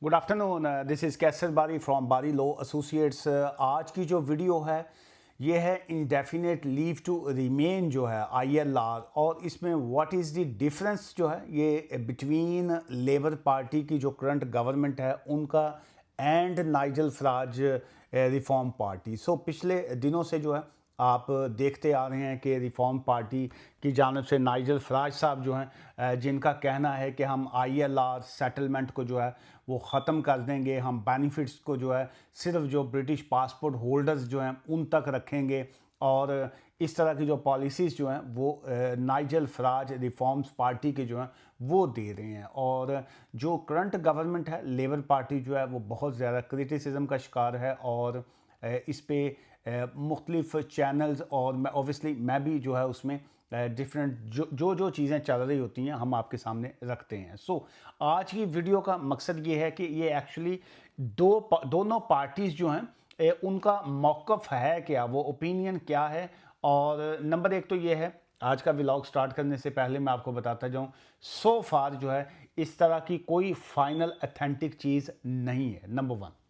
Good afternoon, this is कैसर बारी from बारी law associates. आज की जो वीडियो है ये है इंडेफिनेट लीव टू रिमेन जो है ILR, और इसमें व्हाट इज़ द डिफरेंस जो है ये बिटवीन लेबर पार्टी की जो करंट गवर्नमेंट है उनका and Nigel Farage Reform Party. So पिछले दिनों से जो है आप देखते आ रहे हैं कि रिफॉर्म पार्टी की जानिब से नाइजल फराज साहब जो हैं जिनका कहना है कि हम ILR सेटलमेंट को जो है वो ख़त्म कर देंगे, हम बेनिफिट्स को जो है सिर्फ जो ब्रिटिश पासपोर्ट होल्डर्स जो हैं उन तक रखेंगे, और इस तरह की जो पॉलिसीज़ जो हैं वो नाइजल फराज रिफॉर्म्स पार्टी के जो हैं वो दे रहे हैं। और जो करंट गवर्नमेंट है लेबर पार्टी जो है वो बहुत ज़्यादा क्रिटिसिज्म का शिकार है, और इस पे मुख्तलिफ चैनल्स और मैं ऑब्वियसली मैं भी जो है उसमें डिफरेंट जो चीज़ें चल रही होती हैं हम आपके सामने रखते हैं। सो आज की वीडियो का मकसद ये है कि ये एक्चुअली दोनों पार्टीज़ जो हैं उनका मौक़िफ़ है क्या, वो ओपिनियन क्या है। और नंबर एक तो ये है, आज का व्लॉग स्टार्ट करने से पहले मैं आपको बताता जाऊं, सो फार जो है इस तरह की कोई फाइनल अथेंटिक चीज़ नहीं है, नंबर वन।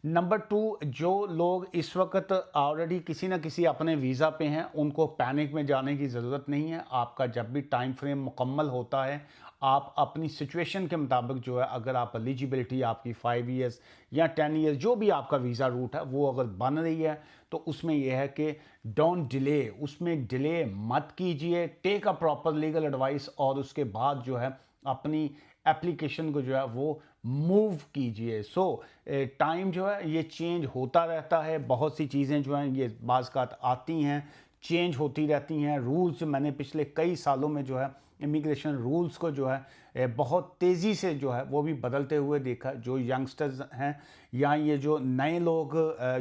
नंबर टू, जो लोग इस वक्त ऑलरेडी किसी न किसी अपने वीज़ा पे हैं उनको पैनिक में जाने की ज़रूरत नहीं है। आपका जब भी टाइम फ्रेम मुकम्मल होता है आप अपनी सिचुएशन के मुताबिक जो है, अगर आप एलिजिबिलिटी आपकी 5 ईयर्स या 10 ईयर्स जो भी आपका वीज़ा रूट है वो अगर बन रही है तो उसमें यह है कि डोंट डिले, उसमें डिले मत कीजिए, take a proper legal advice और उसके बाद जो है अपनी एप्लीकेशन को जो है वो मूव कीजिए। सो टाइम जो है ये चेंज होता रहता है, बहुत सी चीज़ें जो हैं ये बाज़ आती हैं, चेंज होती रहती हैं। रूल्स मैंने पिछले कई सालों में जो है इमिग्रेशन रूल्स को जो है बहुत तेज़ी से जो है वो भी बदलते हुए देखा। जो यंगस्टर्स हैं या ये जो नए लोग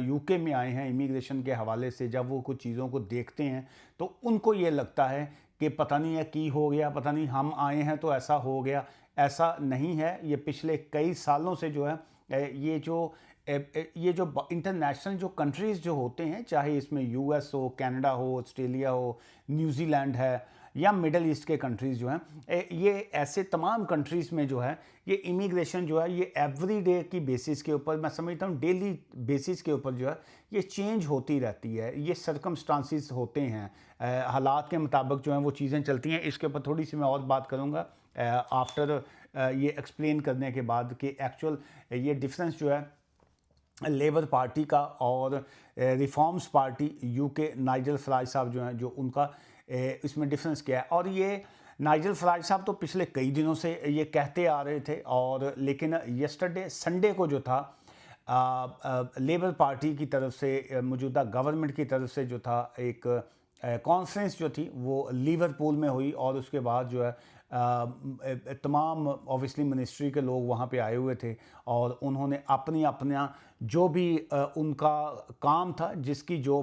UK में आए हैं इमिग्रेशन के हवाले से, जब वो कुछ चीज़ों को देखते हैं तो उनको ये लगता है कि पता नहीं है की हो गया, पता नहीं हम आए हैं तो ऐसा हो गया। ऐसा नहीं है, ये पिछले कई सालों से जो है ये जो इंटरनेशनल जो कंट्रीज़ जो होते हैं, चाहे इसमें US हो, कनाडा हो, ऑस्ट्रेलिया हो, न्यूजीलैंड है या मिडल ईस्ट के कंट्रीज़ जो हैं, ये ऐसे तमाम कंट्रीज़ में जो है ये इमिग्रेशन जो है ये एवरीडे की बेसिस के ऊपर, मैं समझता हूँ डेली बेसिस के ऊपर जो है ये चेंज होती रहती है। ये सर्कमस्टांसिस होते हैं, हालात के मुताबिक जो हैं वो चीज़ें चलती हैं। इसके ऊपर थोड़ी सी मैं और बात करूँगा आफ्टर ये एक्सप्लेन करने के बाद कि एक्चुअल ये डिफरेंस जो है लेबर पार्टी का और reforms party UK Nigel Farage साहब जो हैं जो उनका इसमें डिफरेंस क्या है। और ये नाइजल फराज साहब तो पिछले कई दिनों से ये कहते आ रहे थे, और लेकिन यस्टरडे संडे को जो था लेबर पार्टी की तरफ से मौजूदा गवर्नमेंट की तरफ से जो था एक कॉन्फ्रेंस जो थी वो लिवरपूल में हुई, और उसके बाद जो है तमाम ऑब्वियसली मिनिस्ट्री के लोग वहाँ पे आए हुए थे, और उन्होंने अपना जो भी उनका काम था, जिसकी जो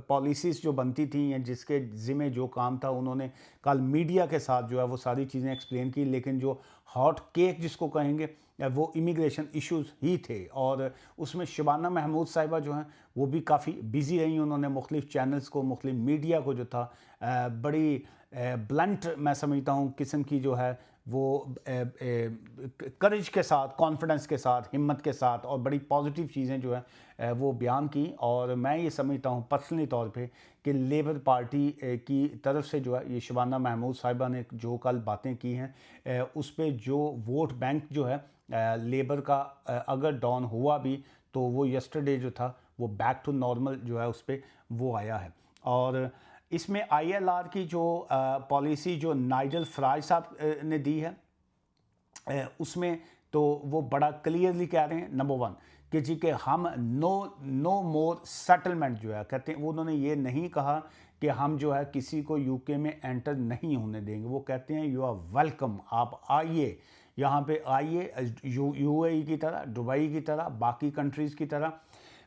पॉलिसीज़ जो बनती थी या जिसके ज़िम्मे जो काम था, उन्होंने कल मीडिया के साथ जो है वो सारी चीज़ें एक्सप्लेन की। लेकिन जो हॉट केक जिसको कहेंगे वो इमिग्रेशन इश्यूज़ ही थे, और उसमें शबाना महमूद साहिबा जो हैं वो भी काफ़ी बिज़ी रही। उन्होंने मुख्तलिफ़ चैनल्स को, मुख्तलिफ़ मीडिया को जो था बड़ी ब्लंट मैं समझता हूँ किस्म की जो है वो करेज के साथ, कॉन्फिडेंस के साथ, हिम्मत के साथ और बड़ी पॉजिटिव चीज़ें जो है वो बयान की। और मैं ये समझता हूँ पर्सनली तौर पे कि लेबर पार्टी की तरफ से जो है ये शबाना महमूद साहिबा ने जो कल बातें की हैं उस पर जो वोट बैंक जो है लेबर का अगर डाउन हुआ भी तो वो यस्टरडे जो था वो बैक टू नॉर्मल जो है उस पर वो आया है। और इसमें ILR की जो पॉलिसी जो नाइजल फराज साहब ने दी है उसमें तो वो बड़ा क्लियरली कह रहे हैं, नंबर वन कि जी कि हम नो मोर सेटलमेंट जो है कहते हैं, उन्होंने ये नहीं कहा कि हम जो है किसी को UK में एंटर नहीं होने देंगे। वो कहते हैं यू आर वेलकम, आप आइए, यहाँ पे आइए, UAE की तरह, दुबई की तरह, बाकी कंट्रीज़ की तरह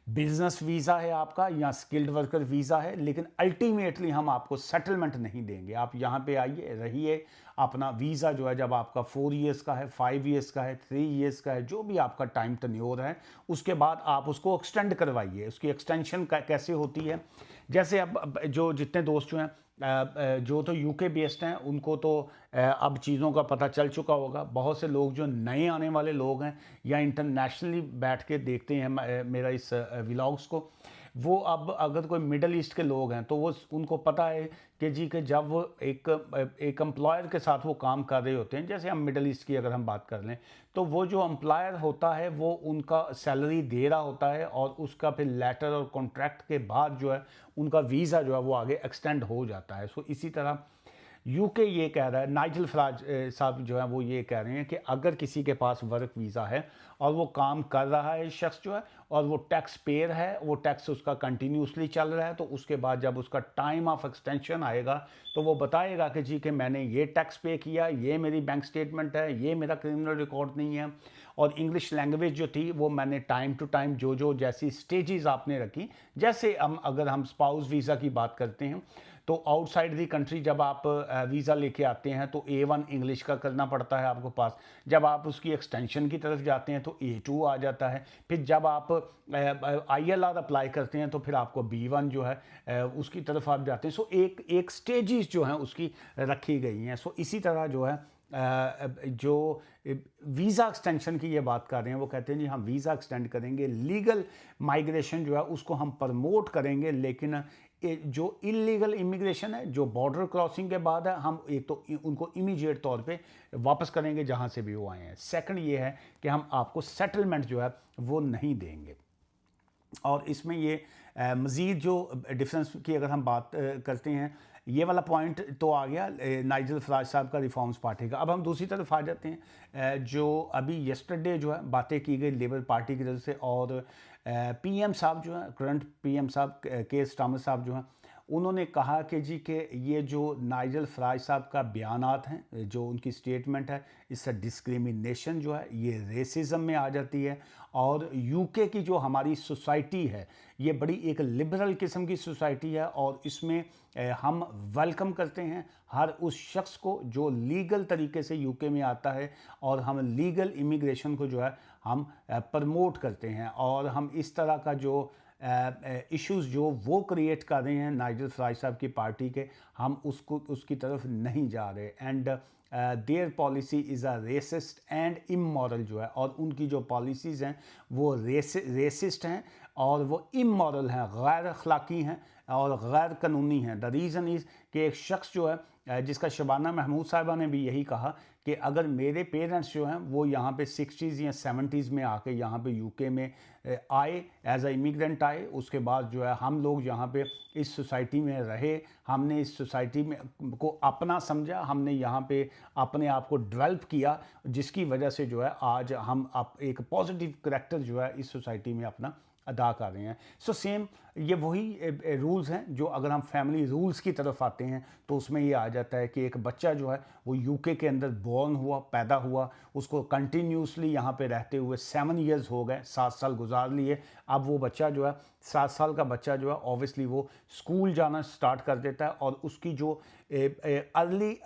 बिजनेस वीज़ा है आपका या स्किल्ड वर्कर वीज़ा है, लेकिन अल्टीमेटली हम आपको सेटलमेंट नहीं देंगे। आप यहाँ पे आइए, रहिए, अपना वीज़ा जो है जब आपका 4 ईयर्स का है, 5 ईयर्स का है, 3 ईयर्स का है, जो भी आपका टाइम टन्योर है, उसके बाद आप उसको एक्सटेंड करवाइए। उसकी एक्सटेंशन कैसे होती है, जैसे अब जो जितने दोस्त जो हैं जो तो यूके बेस्ड हैं उनको तो अब चीज़ों का पता चल चुका होगा। बहुत से लोग जो नए आने वाले लोग हैं या इंटरनेशनली बैठ के देखते हैं मेरा इस व्लॉग्स को, वो अब अगर कोई मिडल ईस्ट के लोग हैं तो वो उनको पता है कि जी कि जब वो एक एम्प्लॉयर के साथ वो काम कर रहे होते हैं, जैसे हम मिडल ईस्ट की अगर हम बात कर लें, तो वो जो एम्प्लॉयर होता है वो उनका सैलरी दे रहा होता है और उसका फिर लेटर और कॉन्ट्रैक्ट के बाद जो है उनका वीज़ा जो है वो आगे एक्सटेंड हो जाता है। सो इसी तरह यूके ये कह रहा है, नाइजल फराज साहब जो है वो ये कह रहे हैं कि अगर किसी के पास वर्क वीज़ा है और वो काम कर रहा है शख्स जो है और वो टैक्स पेयर है, वो टैक्स उसका कंटिन्यूसली चल रहा है, तो उसके बाद जब उसका टाइम ऑफ एक्सटेंशन आएगा तो वो बताएगा कि जी कि मैंने ये टैक्स पे किया, ये मेरी बैंक स्टेटमेंट है, ये मेरा क्रिमिनल रिकॉर्ड नहीं है। और इंग्लिश लैंग्वेज जो थी वो मैंने टाइम टू टाइम जो जो जैसी स्टेजेस आपने रखी, जैसे हम अगर हम स्पाउस वीज़ा की बात करते हैं तो आउटसाइड दी कंट्री जब आप वीज़ा लेके आते हैं तो A1 इंग्लिश का करना पड़ता है आपको पास। जब आप उसकी एक्सटेंशन की तरफ जाते हैं तो A2 आ जाता है। फिर जब आप ILR अप्लाई करते हैं तो फिर आपको B1 जो है उसकी तरफ आप जाते हैं। सो एक एक स्टेजेस जो हैं उसकी रखी गई हैं। सो इसी तरह जो है जो वीज़ा एक्सटेंशन की ये बात कर रहे हैं, वो कहते हैं जी हम वीज़ा एक्सटेंड करेंगे, लीगल माइग्रेशन जो है उसको हम प्रमोट करेंगे, लेकिन जो इलीगल इमिग्रेशन है जो बॉर्डर क्रॉसिंग के बाद है, हम एक तो उनको इमीडिएट तौर पे वापस करेंगे जहाँ से भी वो आए हैं। सेकंड ये है कि हम आपको सेटलमेंट जो है वो नहीं देंगे। और इसमें ये मज़ीद जो डिफरेंस की अगर हम बात करते हैं, ये वाला पॉइंट तो आ गया नाइजल फराज साहब का रिफॉर्म्स पार्टी का। अब हम दूसरी तरफ आ जाते हैं, जो अभी यस्टरडे जो है बातें की गई लेबर पार्टी की तरफ से, और PM साहब जो हैं, करंट PM साहब के स्टामर साहब जो हैं, उन्होंने कहा कि जी कि ये जो नाइजल फराज साहब का बयानात हैं, जो उनकी स्टेटमेंट है, इससे डिस्क्रिमिनेशन जो है ये रेसिज्म में आ जाती है। और यूके की जो हमारी सोसाइटी है ये बड़ी एक लिबरल किस्म की सोसाइटी है और इसमें हम वेलकम करते हैं हर उस शख्स को जो लीगल तरीके से यूके में आता है, और हम लीगल इमिग्रेशन को जो है हम प्रमोट करते हैं। और हम इस तरह का जो इश्यूज़ जो वो क्रिएट कर रहे हैं नाइजल फराज साहब की पार्टी के, हम उसकी तरफ नहीं जा रहे। And their policy is a resist and immoral जो है, और उनकी जो पॉलिसीज़ हैं वो रेसिस्ट हैं और वो इमोरल हैं, गैर अखलाकी हैं और गैर कानूनी हैं। द रीज़न इज़ कि एक शख्स जो है जिसका शबाना महमूद साहिबा ने भी यही कहा कि अगर मेरे पेरेंट्स जो हैं वो यहाँ पे 60s या 70s में आके यहाँ पे यूके में आए, एज अ इमिग्रेंट आए, उसके बाद जो है हम लोग यहाँ पे इस सोसाइटी में रहे, हमने इस सोसाइटी में को अपना समझा, हमने यहाँ पे अपने आप को डेवलप किया, जिसकी वजह से जो है आज हम एक पॉजिटिव करैक्टर जो है इस सोसाइटी में अपना अदा कर रहे हैं। सो सेम ये वही रूल्स हैं जो अगर हम फैमिली रूल्स की तरफ आते हैं तो उसमें ये आ जाता है कि एक बच्चा जो है वो यूके के अंदर बॉर्न हुआ, पैदा हुआ, उसको कंटिन्यूसली यहाँ पे रहते हुए 7 इयर्स हो गए, 7 साल गुजार लिए। अब वो बच्चा जो है 7 साल का बच्चा जो है ऑब्वियसली वो स्कूल जाना स्टार्ट कर देता है, और उसकी जो अर्ली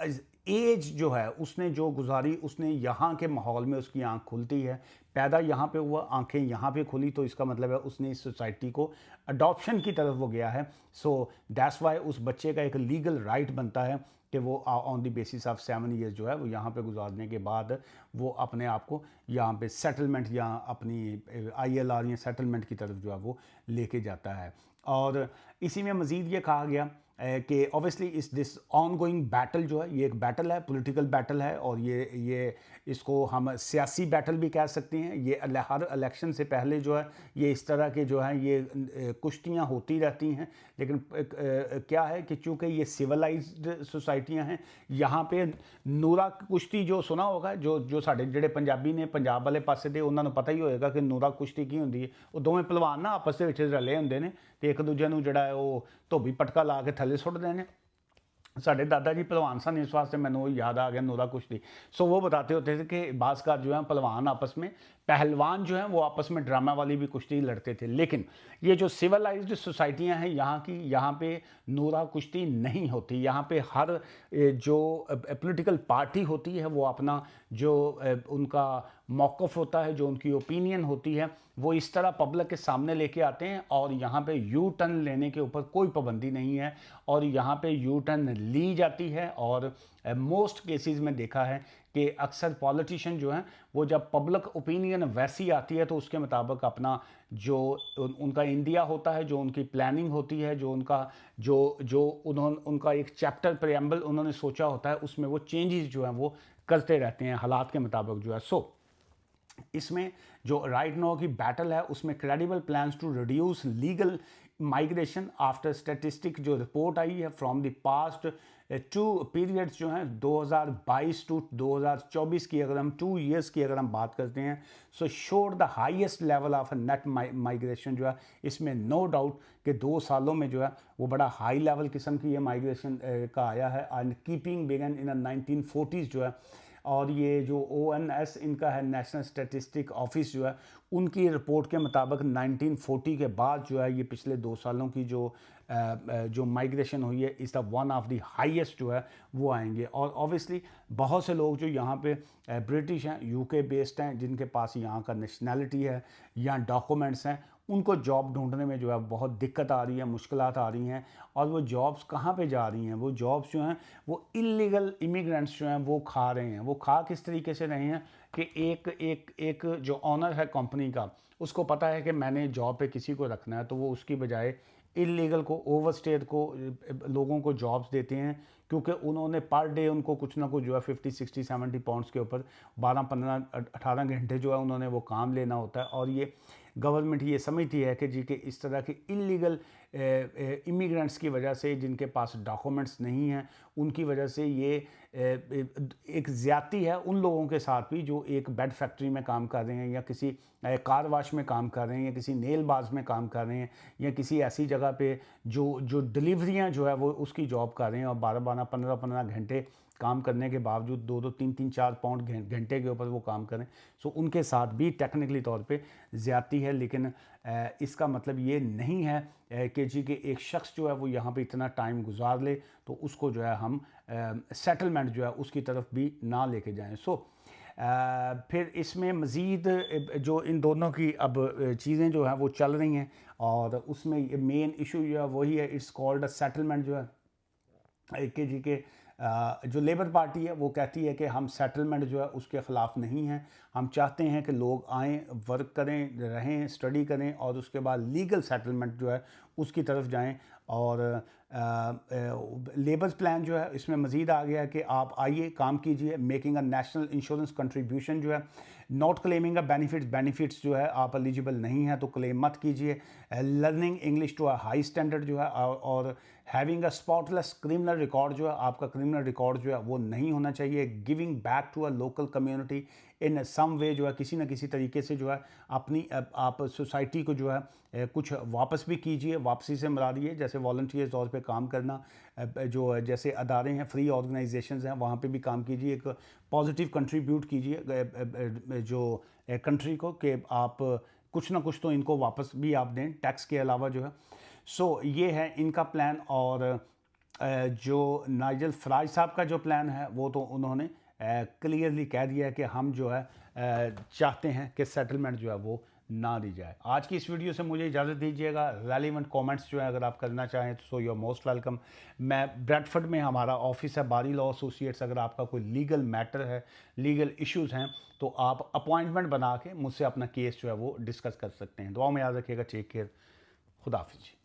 एज जो है उसने जो गुजारी, उसने यहाँ के माहौल में उसकी आंख खुलती है, पैदा यहाँ पे हुआ, आंखें यहाँ पे खुली, तो इसका मतलब है उसने इस सोसाइटी को अडॉप्शन की तरफ वो गया है। सो दैट्स वाई उस बच्चे का एक लीगल राइट बनता है कि वो on the basis of 7 years जो है वो यहाँ पे गुजारने के बाद वो अपने आप को यहाँ पे सेटलमेंट या अपनी ILR या सेटलमेंट की तरफ जो है वो लेके जाता है। और इसी में मज़ीद ये कहा गया कि ऑब्वियसली इस दिस ऑन गोइंग बैटल जो है ये एक बैटल है, पॉलिटिकल बैटल है, और ये इसको हम सियासी बैटल भी कह सकते हैं। ये हर इलेक्शन से पहले जो है ये इस तरह के जो हैं ये कुश्तियाँ होती रहती हैं, लेकिन क्या है कि चूँकि ये सिविलाइज्ड सोसाइटियाँ हैं, यहाँ पे नूरा कुश्ती जो सुना होगा, जो साढ़े ਜਿਹੜੇ पंजाबी ने पंजाब वाले पासे ਦੇ ਉਹਨਾਂ ਨੂੰ पता ही होएगा कि नूरा कुश्ती की होंदी है। वो दोवें ਪਹਿਲਵਾਨ ना आपस ਦੇ ਵਿੱਚ ਰਲੇ ਹੁੰਦੇ ਨੇ ਤੇ ਇੱਕ ਦੂਜੇ ਨੂੰ ਜਿਹੜਾ ਉਹ ਧੋਬੀ ਪਟਕਾ ਲਾ ਕੇ ਥੱਲੇ ਸੁੱਟਦੇ ਨੇ। साढ़े दादाजी पहलवान सन, इस वास्ते मैंने वो याद आ गया नूरा कुश्ती। सो वो बताते होते थे कि बाज़ जो है पहलवान आपस में, पहलवान जो हैं वो आपस में ड्रामा वाली भी कुश्ती लड़ते थे। लेकिन ये जो सिविलाइज्ड सोसाइटियां हैं यहाँ की, यहाँ पे नूरा कुश्ती नहीं होती। यहाँ पे हर जो पॉलिटिकल पार्टी होती है वो अपना जो उनका मौक़िफ़ होता है, जो उनकी ओपिनियन होती है, वो इस तरह पब्लिक के सामने लेके आते हैं और यहाँ पे यू टर्न लेने के ऊपर कोई पाबंदी नहीं है और यहाँ पे यू टर्न ली जाती है। और मोस्ट केसेस में देखा है कि अक्सर पॉलिटिशियन जो हैं वो जब पब्लिक ओपिनियन वैसी आती है तो उसके मुताबिक अपना जो उनका इंडिया होता है, जो उनकी प्लानिंग होती है, जो उनका एक चैप्टर प्रेम्बल उन्होंने सोचा होता है, उसमें वो चेंजेस जो हैं वो करते रहते हैं हालात के मुताबिक जो है। इसमें जो राइट नाउ की बैटल है उसमें credible plans to reduce legal migration after statistic जो रिपोर्ट आई है from the past two periods जो हैं 2022 टू 2024 की, अगर हम 2 ईयर्स की अगर हम बात करते हैं, so showed the highest level of net migration जो है। इसमें नो डाउट कि 2 सालों में जो है वो बड़ा हाई लेवल किस्म की ये माइग्रेशन का आया है। And keeping begin in 1940s जो है, और ये जो ONS इनका है, नेशनल स्टैटिस्टिक ऑफिस जो है, उनकी रिपोर्ट के मुताबिक 1940 के बाद जो है ये पिछले 2 सालों की जो माइग्रेशन हुई है इस the one of the highest जो है वो आएंगे। और ऑब्वियसली बहुत से लोग जो यहाँ पे ब्रिटिश हैं, UK बेस्ड हैं, जिनके पास यहाँ का नेशनैलिटी है या डॉक्यूमेंट्स हैं, उनको जॉब ढूंढने में जो है बहुत दिक्कत आ रही है, मुश्किलात आ रही हैं। और वो जॉब्स कहाँ पे जा रही हैं? वो जॉब्स जो हैं वो इलीगल इमिग्रेंट्स जो हैं वो खा रहे हैं। वो खा किस तरीके से रहे हैं कि एक जो ऑनर है कंपनी का, उसको पता है कि मैंने जॉब पे किसी को रखना है, तो वो उसकी बजाय इलीगल को, ओवरस्टेड को लोगों को जॉब्स देते हैं, क्योंकि उन्होंने पर डे उनको कुछ ना कुछ जो है 50, 60, 70 पाउंड्स के ऊपर 12, 15, 18 घंटे जो है उन्होंने वो काम लेना होता है। और ये गवर्नमेंट ये समझती है कि जी कि इस तरह के इलीगल इमिग्रेंट्स की वजह से, जिनके पास डॉक्यूमेंट्स नहीं हैं, उनकी वजह से ये एक ज़्यादती है उन लोगों के साथ भी जो एक बेड फैक्ट्री में काम कर रहे हैं, या किसी कार वाश में काम कर रहे हैं, या किसी नेल बाज में काम कर रहे हैं, या किसी ऐसी जगह पे जो डिलीवरियां जो है वो उसकी जॉब कर रहे हैं, और 12-12, 15-15 घंटे काम करने के बावजूद 2-2, 3-3, 4 पाउंड घंटे के ऊपर वो काम करें। सो उनके साथ भी टेक्निकली तौर पे ज़्यादती है। लेकिन इसका मतलब ये नहीं है कि जी कि एक शख्स जो है वो यहाँ पे इतना टाइम गुजार ले तो उसको जो है हम सेटलमेंट जो है उसकी तरफ भी ना लेके जाएं। फिर इसमें मज़ीद जो इन दोनों की अब चीज़ें जो हैं वो चल रही हैं, और उसमें मेन इशू जो है वही है, इट्स कॉल्ड अ सेटलमेंट जो है कि जी के जो लेबर पार्टी है वो कहती है कि हम सेटलमेंट जो है उसके ख़िलाफ़ नहीं हैं। हम चाहते हैं कि लोग आएँ, वर्क करें, रहें, स्टडी करें, और उसके बाद लीगल सेटलमेंट जो है उसकी तरफ जाएं। और लेबर प्लान जो है इसमें मज़ीद आ गया है कि आप आइए, काम कीजिए, making a national insurance contribution जो है, नॉट क्लेमिंग अ बेनिफिट्स जो है आप एलिजिबल नहीं है तो क्लेम मत कीजिए, learning English to a high standard जो है, और having a spotless criminal record जो है, आपका क्रिमिनल रिकॉर्ड जो है वो नहीं होना चाहिए, giving back to a local community in some way जो है, किसी न किसी तरीके से जो है अपनी आप सोसाइटी को जो है कुछ वापस भी कीजिए। वापसी से मुराद ये जैसे वॉलंटियर तौर पे काम करना, जो जैसे अदारे हैं, फ्री ऑर्गेनाइजेशंस हैं, वहाँ पे भी काम कीजिए, एक पॉजिटिव कंट्रीब्यूट कीजिए जो कंट्री को, कि आप कुछ ना कुछ तो इनको वापस भी आप दें टैक्स के अलावा जो है। ये है इनका प्लान। और जो नाइजल फराज साहब का जो प्लान है वो तो उन्होंने क्लियरली कह दिया है कि हम जो है चाहते हैं कि सेटलमेंट जो है वो ना दी जाए। आज की इस वीडियो से मुझे इजाज़त दीजिएगा। रेलिवेंट कमेंट्स जो है अगर आप करना चाहें तो so you are most welcome. मैं ब्रेडफोर्ड में हमारा ऑफिस है, बारी लॉ एसोसिएट्स। अगर आपका कोई लीगल मैटर है, लीगल इश्यूज़ हैं, तो आप अपॉइंटमेंट बना के मुझसे अपना केस जो है वो डिस्कस कर सकते हैं। दुआ में याद रखिएगा। Take care. खुदा हाफिज़।